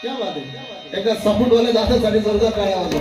क्या बात है, एका सपोर्ट वाले जाण्यासाठी जोरदार काय आवाज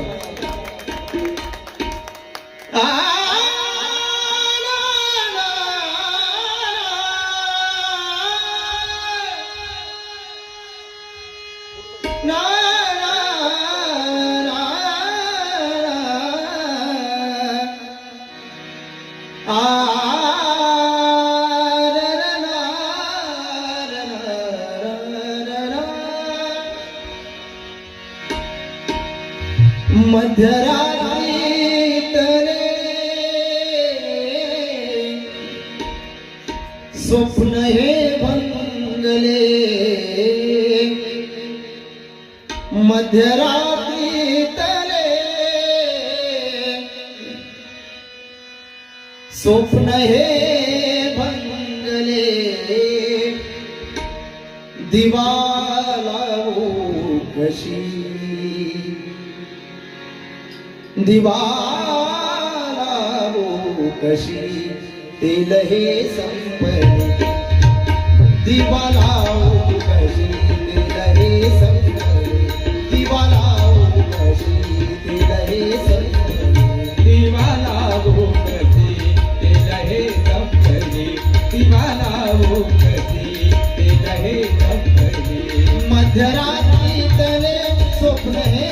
मध्यरात्रीतले स्वप्न हे भंगले, मध्यरात्रीतले स्वप्न हे भंगले, दिवा लावू कशी, दिवा लावू कशी, तेल हे संपले, दिवा लावू कशी, तेल हे संपले, दिवा लावू कशी, तेल हे संपले, दिवा लावू कशी, तेल हे संपले, दिवा लावू कशी, तेल हे संपले, मध्यरात्रीतले स्वप्न हे